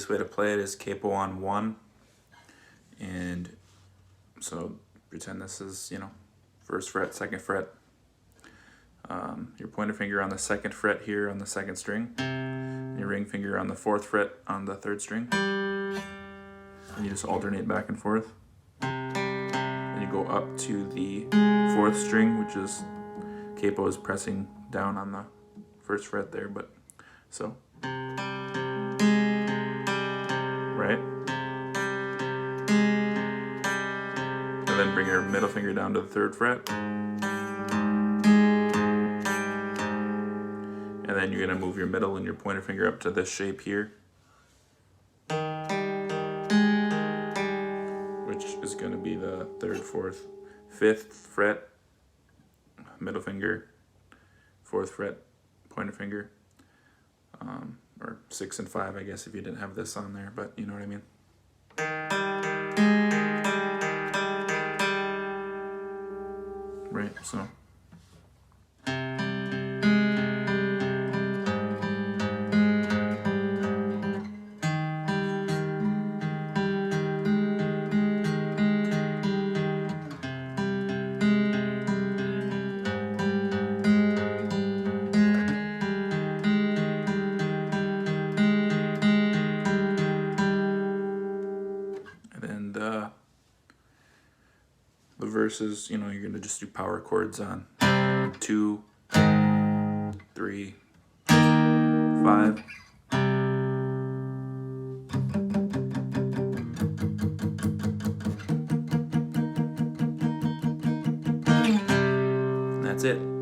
easiest way to play it is capo on 1. And so pretend this is, you know, 1st fret, 2nd fret. Your pointer finger on the 2nd fret here on the 2nd string. Your ring finger on the 4th fret on the 3rd string. And you just alternate back and forth. And you go up to the 4th string, which is capo is pressing down on the 1st fret there, but so. Right? And then bring your middle finger down to the 3rd fret. And then you're going to move your middle and your pointer finger up to this shape here, which is going to be the 3rd, 4th, 5th fret, middle finger, 4th fret, pointer finger, or 6 and 5, I guess, if you didn't have this on there, but you know what I mean. Right, so. The verses, you know, you're gonna just do power chords on 2, 3, 5. And that's it.